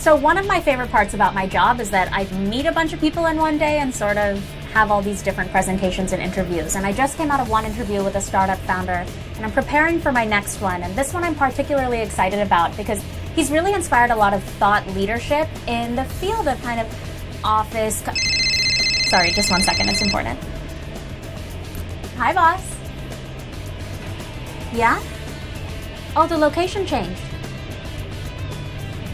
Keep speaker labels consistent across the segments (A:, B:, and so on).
A: So one of my favorite parts about my job is that I meet a bunch of people in one day and sort of have all these different presentations and interviews. And I just came out of one interview with a startup founder, and I'm preparing for my next one. And this one I'm particularly excited about because he's really inspired a lot of thought leadership in the field of kind of office. Sorry, just one second, it's important. Hi, boss. Yeah? Oh, the location changed.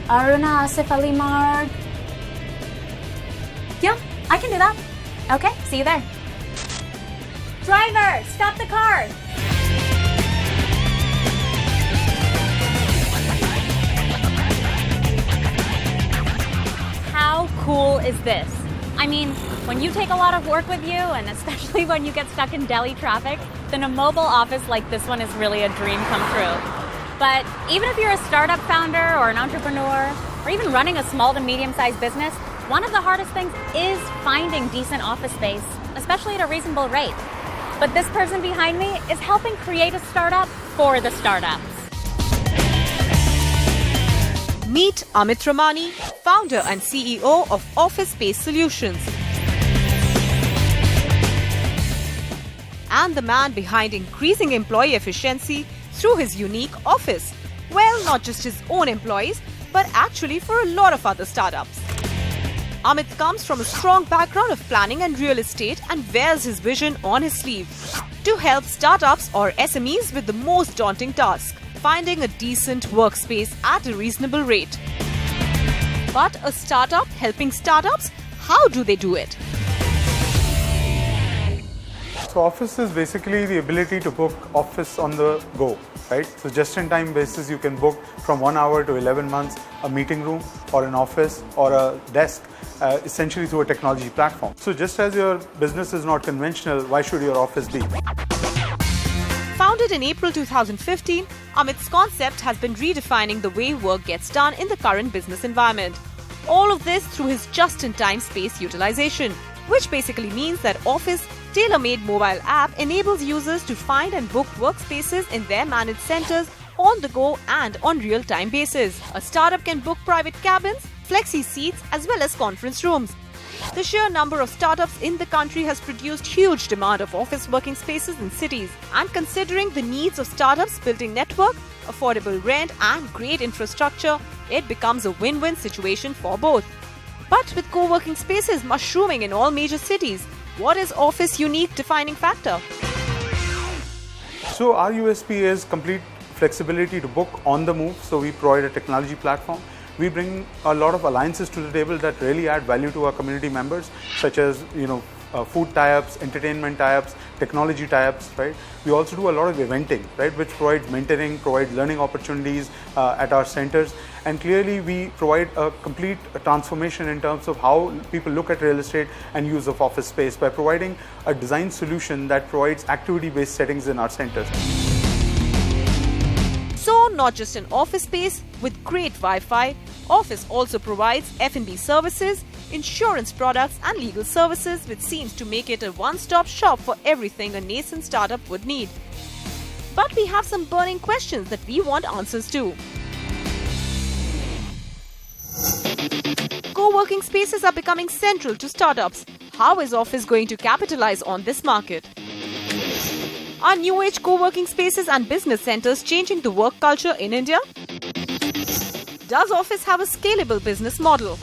A: Aruna Asif Ali Marg. Yeah, I can do that. Okay, see you there. Driver, stop the car. How cool is this? I mean, when you take a lot of work with you, and especially when you get stuck in Delhi traffic, then a mobile office like this one is really a dream come true. But even if you're a startup founder or an entrepreneur, or even running a small to medium-sized business, one of the hardest things is finding decent office space, especially at a reasonable rate. But this person behind me is helping create a startup for the startups.
B: Meet Amit Ramani, founder and CEO of Awfis Space Solutions. And the man behind increasing employee efficiency through his unique office. Well, not just his own employees, but actually for a lot of other startups. Amit comes from a strong background of planning and real estate and wears his vision on his sleeve to help startups or SMEs with the most daunting task, finding a decent workspace at a reasonable rate. But a startup helping startups, how do they do it?
C: So Awfis is basically the ability to book office on the go, right? So just in time basis, you can book from 1 hour to 11 months a meeting room or an office or a desk, essentially through a technology platform. So just as your business is not conventional, why should your office be?
B: Founded in April 2015, Amit's concept has been redefining the way work gets done in the current business environment. All of this through his just-in-time space utilization, which basically means that Awfis' tailor-made mobile app enables users to find and book workspaces in their managed centers on the go and on real-time basis. A startup can book private cabins, flexi seats, as well as conference rooms. The sheer number of startups in the country has produced huge demand of office working spaces in cities. And considering the needs of startups building network, affordable rent and great infrastructure, it becomes a win-win situation for both. But with co-working spaces mushrooming in all major cities, what is Awfis' unique defining factor?
C: So our USP is complete flexibility to book on the move. So we provide a technology platform. We bring a lot of alliances to the table that really add value to our community members, such as food tie-ups, entertainment tie-ups, technology tie-ups, right? We also do a lot of eventing, right, which provides mentoring, provides learning opportunities at our centers. And clearly we provide a complete transformation in terms of how people look at real estate and use of office space by providing a design solution that provides activity-based settings in our centers.
B: So, not just an office space with great Wi-Fi, Awfis also provides F&B services, insurance products and legal services, which seems to make it a one-stop shop for everything a nascent startup would need. But we have some burning questions that we want answers to. Co-working spaces are becoming central to startups. How is Awfis going to capitalize on this market? Are new age co-working spaces and business centers changing the work culture in India? Does Awfis have a scalable business model?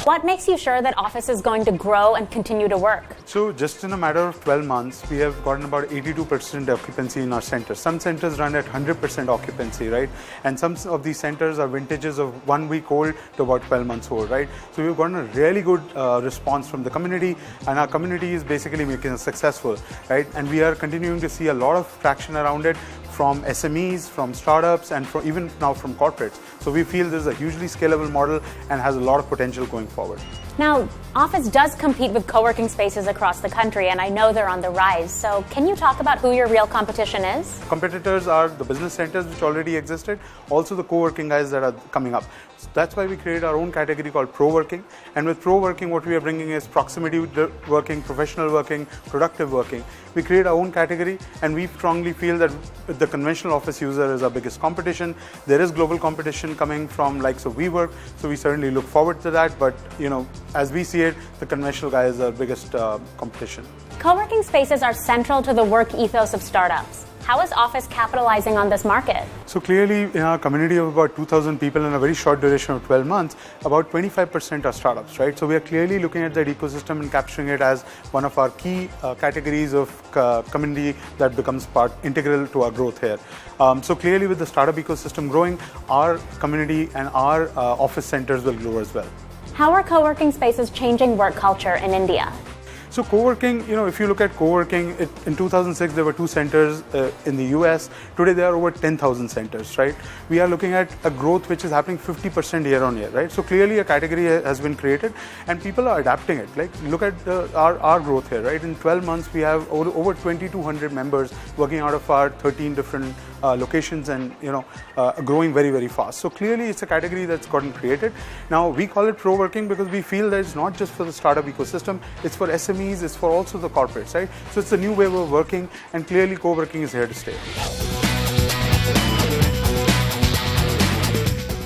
A: What makes you sure that Awfis is going to grow and continue to work?
C: So just in a matter of 12 months, we have gotten about 82% occupancy in our centers. Some centers run at 100% occupancy, right? And some of these centers are vintages of 1 week old to about 12 months old, right? So we've gotten a really good response from the community, and our community is basically making us successful, right? And we are continuing to see a lot of traction around it from SMEs, from startups, and even now from corporates. So we feel this is a hugely scalable model and has a lot of potential going forward.
A: Now, Awfis does compete with co-working spaces across the country, and I know they're on the rise. So can you talk about who your real competition is?
C: Competitors are the business centers which already existed, also the co-working guys that are coming up. So that's why we created our own category called Pro Working. And with Pro Working, what we are bringing is proximity working, professional working, productive working. We create our own category, and we strongly feel that the conventional office user is our biggest competition. There is global competition coming from likes of WeWork, so we certainly look forward to that. But as we see it, the conventional guy is our biggest competition.
A: Co-working spaces are central to the work ethos of startups. How is Awfis capitalizing on this market?
C: So clearly, in our community of about 2,000 people in a very short duration of 12 months, about 25% are startups, right? So we are clearly looking at that ecosystem and capturing it as one of our key categories of community that becomes integral to our growth here. So clearly, with the startup ecosystem growing, our community and our office centers will grow as well.
A: How are co-working spaces changing work culture in India?
C: So co-working, if you look at co-working, in 2006 there were 2 centers in the US. Today there are over 10,000 centers, right? We are looking at a growth which is happening 50% year on year, right? So clearly a category has been created and people are adapting it. Like look at our growth here, right? In 12 months we have over 2,200 members working out of our 13 different locations and growing very, very fast. So clearly it's a category that's gotten created. Now we call it Pro Working because we feel that it's not just for the startup ecosystem, it's for SMEs, it's for also the corporates, right? So it's a new way of working, and clearly co-working is here to stay.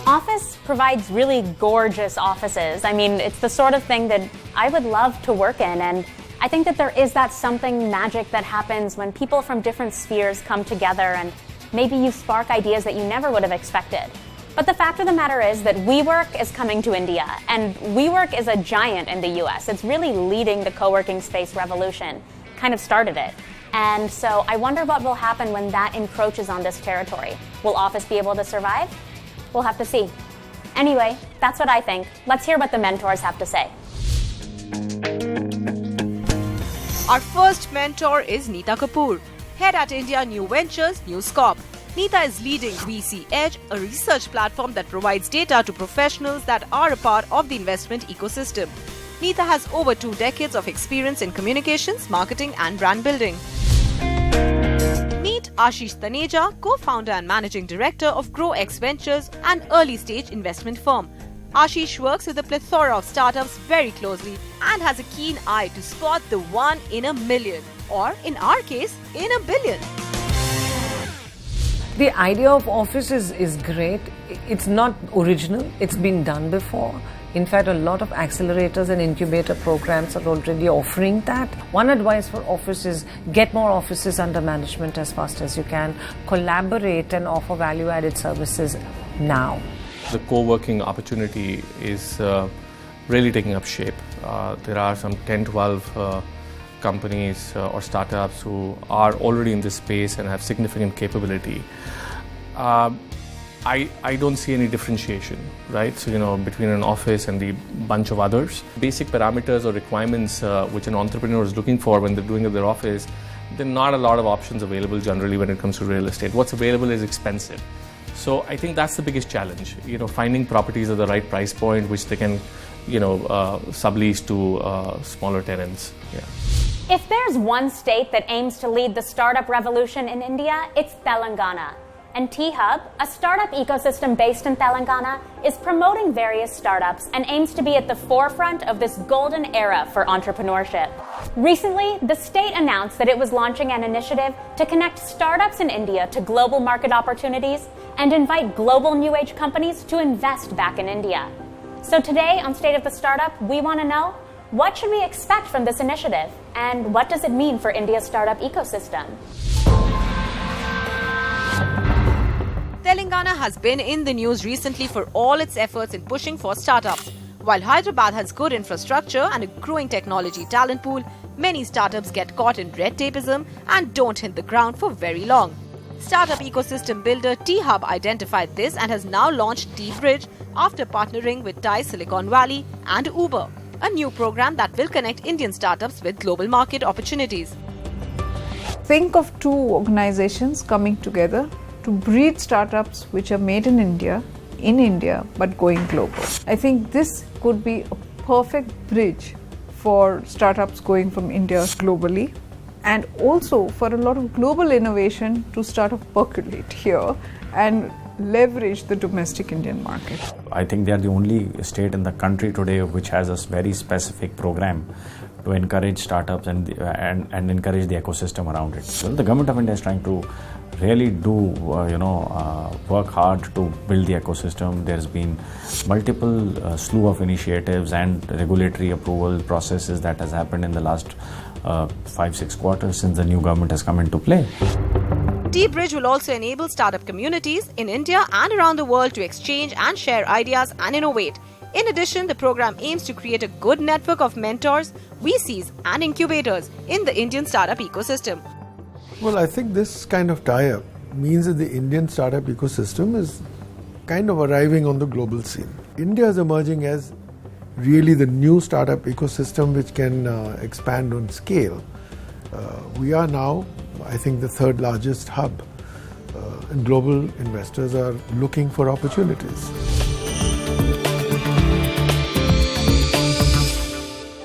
A: Awfis provides really gorgeous offices. I mean, it's the sort of thing that I would love to work in, and I think that there is that something magic that happens when people from different spheres come together and maybe you spark ideas that you never would have expected. But the fact of the matter is that WeWork is coming to India, and WeWork is a giant in the US. It's really leading the co-working space revolution, kind of started it. And so I wonder what will happen when that encroaches on this territory. Will Awfis be able to survive? We'll have to see. Anyway, that's what I think. Let's hear what the mentors have to say.
B: Our first mentor is Neeta Kapoor, head at India New Ventures, News Corp. Neeta is leading VC Edge, a research platform that provides data to professionals that are a part of the investment ecosystem. Neeta has over 2 decades of experience in communications, marketing and brand building. Meet Ashish Taneja, co-founder and managing director of GrowX Ventures, an early-stage investment firm. Ashish works with a plethora of startups very closely and has a keen eye to spot the one in a million, or in our case, in a billion.
D: The idea of Awfis is great. It's not original. It's been done before. In fact, a lot of accelerators and incubator programs are already offering that. One advice for Awfis is get more offices under management as fast as you can. Collaborate and offer value-added services now.
E: The co-working opportunity is really taking up shape. There are some 10, 12 companies or startups who are already in this space and have significant capability. I don't see any differentiation, right? So, between an office and the bunch of others. Basic parameters or requirements which an entrepreneur is looking for when they're doing at their office, there are not a lot of options available generally when it comes to real estate. What's available is expensive. So I think that's the biggest challenge, finding properties at the right price point which they can, sublease to smaller tenants. Yeah.
A: If there's one state that aims to lead the startup revolution in India, it's Telangana. And T-Hub, a startup ecosystem based in Telangana, is promoting various startups and aims to be at the forefront of this golden era for entrepreneurship. Recently, the state announced that it was launching an initiative to connect startups in India to global market opportunities and invite global new age companies to invest back in India. So today on State of the Startup, we want to know, what should we expect from this initiative, and what does it mean for India's startup ecosystem?
B: Telangana has been in the news recently for all its efforts in pushing for startups. While Hyderabad has good infrastructure and a growing technology talent pool, many startups get caught in red tapeism and don't hit the ground for very long. Startup ecosystem builder T-Hub identified this and has now launched T-Bridge after partnering with Thai Silicon Valley and Uber, a new program that will connect Indian startups with global market opportunities.
F: Think of 2 organizations coming together to breed startups which are made in India, but going global. I think this could be a perfect bridge for startups going from India globally, and also for a lot of global innovation to start to percolate here and leverage the domestic Indian market.
G: I think they are the only state in the country today which has a very specific program to encourage startups and encourage the ecosystem around it. Well, the government of India is trying to really do, work hard to build the ecosystem. There's been multiple slew of initiatives and regulatory approval processes that has happened in the last 5-6 quarters since the new government has come into play.
B: T-Bridge will also enable startup communities in India and around the world to exchange and share ideas and innovate. In addition, the program aims to create a good network of mentors, VCs and incubators in the Indian startup ecosystem.
H: Well, I think this kind of tie-up means that the Indian startup ecosystem is kind of arriving on the global scene. India is emerging as really the new startup ecosystem which can expand on scale. We are now, I think, the third largest hub, and global investors are looking for opportunities.